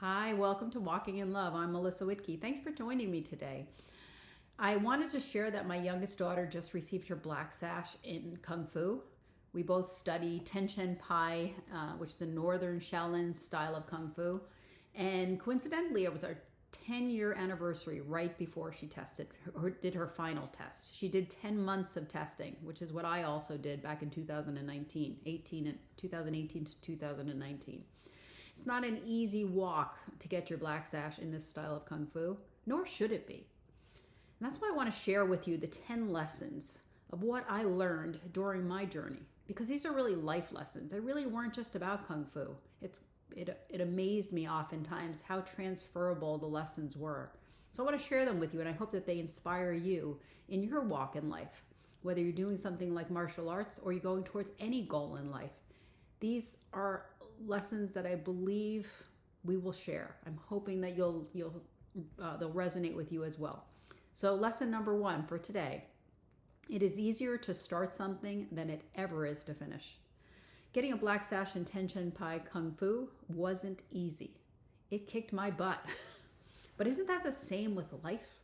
Hi, welcome to Walking in Love. I'm Melissa Whitkey. Thanks for joining me today. I wanted to share that my youngest daughter just received her black sash in Kung Fu. We both study Ten Shen Pai, which is a Northern Shaolin style of Kung Fu. And coincidentally, it was our 10-year anniversary right before she did her final test. She did 10 months of testing, which is what I also did back in 2018 to 2019. It's not an easy walk to get your black sash in this style of Kung Fu, nor should it be. And that's why I want to share with you the 10 lessons of what I learned during my journey, because these are really life lessons. They really weren't just about Kung Fu. It amazed me oftentimes how transferable the lessons were. So I want to share them with you, and I hope that they inspire you in your walk in life, whether you're doing something like martial arts or you're going towards any goal in life. These are lessons that I believe we will share. I'm hoping that they'll resonate with you as well. So lesson number 1 for today: it is easier to start something than it ever is to finish. Getting a black sash in Ten Shen Pai Kung Fu wasn't easy. It kicked my butt. But isn't that the same with life?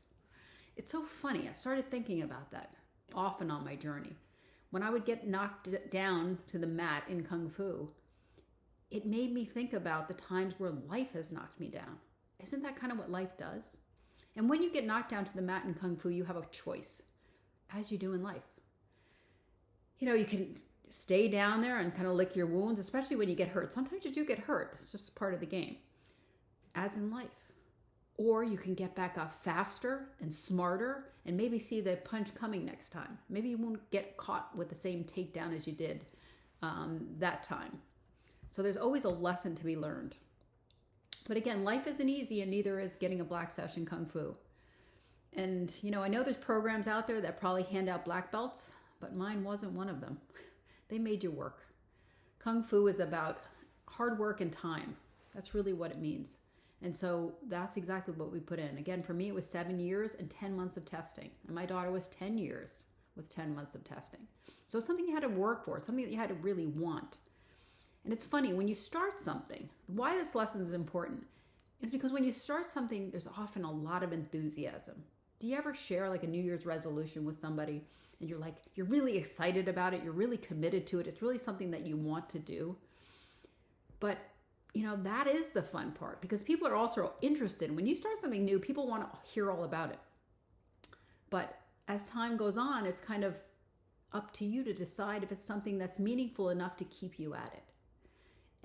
It's so funny. I started thinking about that often on my journey. When I would get knocked down to the mat in Kung Fu, it made me think about the times where life has knocked me down. Isn't that kind of what life does? And when you get knocked down to the mat in Kung Fu, you have a choice, as you do in life. You can stay down there and kind of lick your wounds, especially when you get hurt. Sometimes you do get hurt. It's just part of the game, as in life. Or you can get back up faster and smarter and maybe see the punch coming next time. Maybe you won't get caught with the same takedown as you did that time. So there's always a lesson to be learned. But again, life isn't easy, and neither is getting a black sash in Kung Fu. And, I know there's programs out there that probably hand out black belts, but mine wasn't one of them. They made you work. Kung Fu is about hard work and time. That's really what it means. And so that's exactly what we put in. Again, for me, it was 7 years and 10 months of testing. And my daughter was 10 years with 10 months of testing. So it's something you had to work for, something that you had to really want. And it's funny, when you start something, why this lesson is important is because when you start something, there's often a lot of enthusiasm. Do you ever share like a New Year's resolution with somebody and you're really excited about it, you're really committed to it, it's really something that you want to do? But, that is the fun part, because people are also interested. When you start something new, people want to hear all about it. But as time goes on, it's kind of up to you to decide if it's something that's meaningful enough to keep you at it.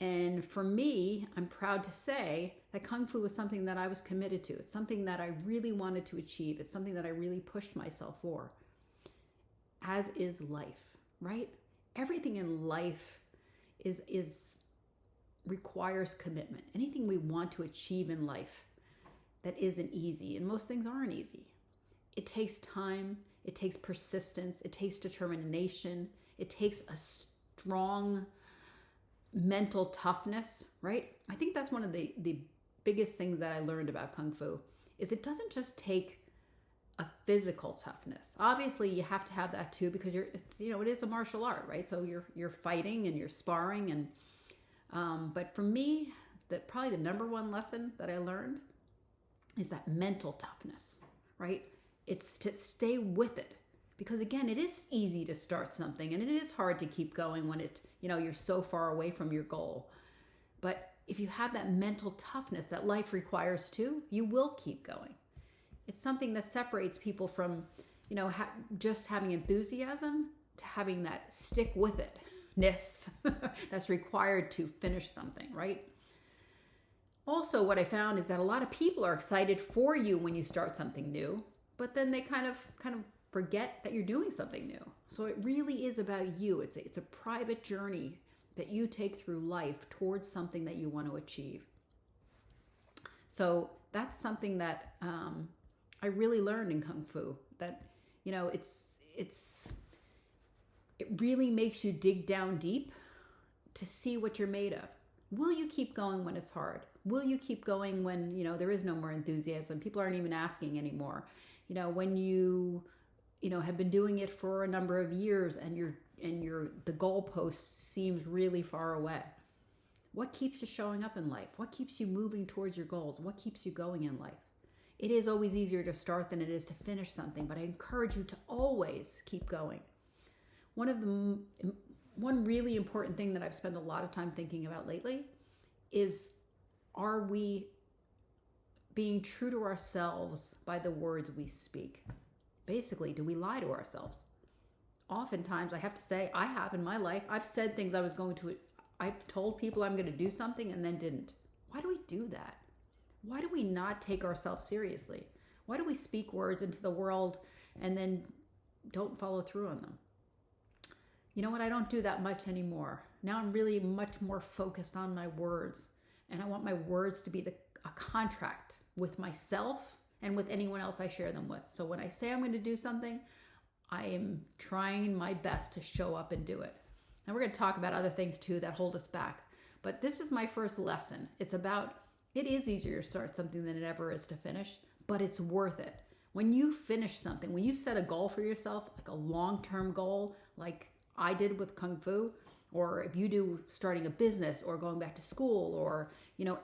And for me, I'm proud to say that Kung Fu was something that I was committed to. It's something that I really wanted to achieve. It's something that I really pushed myself for, as is life, right? Everything in life requires commitment. Anything we want to achieve in life that isn't easy, and most things aren't easy. It takes time, it takes persistence, it takes determination, it takes a strong mental toughness, right? I think that's one of the biggest things that I learned about Kung Fu is it doesn't just take a physical toughness. Obviously, you have to have that too, because it is a martial art, right? So you're fighting and you're sparring, and but for me, probably the number one lesson that I learned is that mental toughness, right? It's to stay with it. Because again, it is easy to start something, and it is hard to keep going when you're so far away from your goal. But if you have that mental toughness that life requires too, you will keep going. It's something that separates people from, just having enthusiasm to having that stick with it-ness that's required to finish something, right? Also, what I found is that a lot of people are excited for you when you start something new, but then they kind of forget that you're doing something new. So it really is about you. It's a private journey that you take through life towards something that you want to achieve. So that's something that I really learned in Kung Fu, that it really makes you dig down deep to see what you're made of. Will you keep going when it's hard? Will you keep going when there is no more enthusiasm? People aren't even asking anymore. When you have been doing it for a number of years and the goalpost seems really far away. What keeps you showing up in life? What keeps you moving towards your goals? What keeps you going in life? It is always easier to start than it is to finish something, but I encourage you to always keep going. One really important thing that I've spent a lot of time thinking about lately is, are we being true to ourselves by the words we speak? Basically, do we lie to ourselves? Oftentimes, I have to say, I have in my life. I've said things I've told people I'm going to do something and then didn't. Why do we do that? Why do we not take ourselves seriously? Why do we speak words into the world and then don't follow through on them? You know what? I don't do that much anymore. Now I'm really much more focused on my words, and I want my words to be a contract with myself and with anyone else I share them with. So when I say I'm going to do something, I am trying my best to show up and do it. And we're going to talk about other things too that hold us back. But this is my first lesson. It is easier to start something than it ever is to finish, but it's worth it. When you finish something, when you set a goal for yourself, like a long-term goal, like I did with Kung Fu, or if you do starting a business or going back to school, or,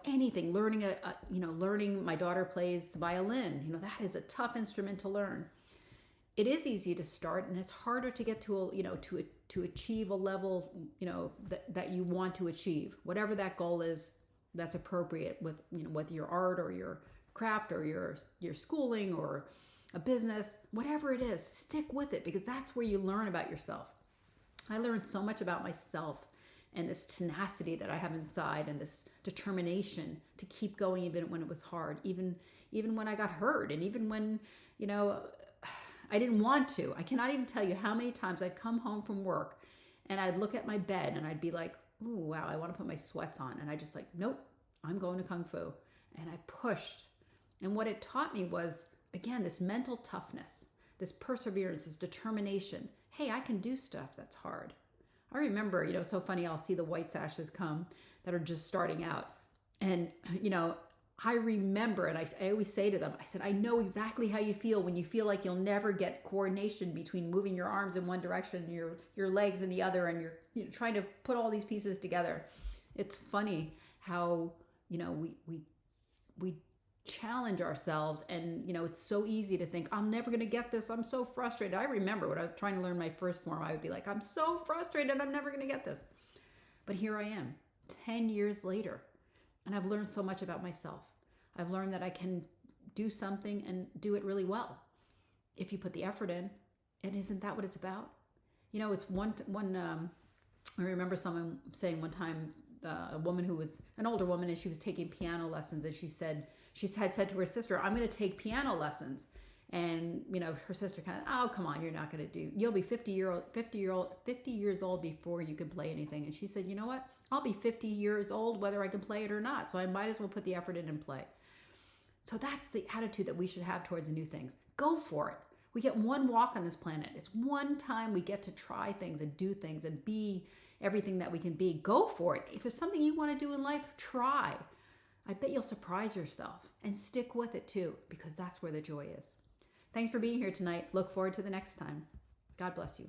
anything, learning, my daughter plays violin, that is a tough instrument to learn. It is easy to start, and it's harder to get to to achieve a level, that you want to achieve. Whatever that goal is, that's appropriate with, with your art or your craft or your schooling or a business, whatever it is, stick with it, because that's where you learn about yourself. I learned so much about myself and this tenacity that I have inside and this determination to keep going even when it was hard, even when I got hurt, and even when, I didn't want to. I cannot even tell you how many times I'd come home from work and I'd look at my bed and I'd be like, ooh, wow, I want to put my sweats on. And I just like, nope, I'm going to Kung Fu. And I pushed. And what it taught me was, again, this mental toughness, this perseverance, this determination. Hey, I can do stuff that's hard. I remember, it's so funny, I'll see the white sashes come that are just starting out. And, I remember, and I always say to them, I said, I know exactly how you feel when you feel like you'll never get coordination between moving your arms in one direction and your legs in the other, and you're trying to put all these pieces together. It's funny how, we challenge ourselves, and, it's so easy to think, I'm never going to get this. I'm so frustrated. I remember when I was trying to learn my first form, I would be like, I'm so frustrated. I'm never going to get this. But here I am 10 years later. And I've learned so much about myself. I've learned that I can do something and do it really well if you put the effort in. And isn't that what it's about? It's I remember someone saying one time, a woman who was an older woman, and she was taking piano lessons, and she had said to her sister, I'm going to take piano lessons. And, her sister kind of, oh, come on, you'll be 50 years old before you can play anything. And she said, you know what? I'll be 50 years old whether I can play it or not. So I might as well put the effort in and play. So that's the attitude that we should have towards new things. Go for it. We get one walk on this planet. It's one time we get to try things and do things and be everything that we can be. Go for it. If there's something you want to do in life, try. I bet you'll surprise yourself, and stick with it too, because that's where the joy is. Thanks for being here tonight. Look forward to the next time. God bless you.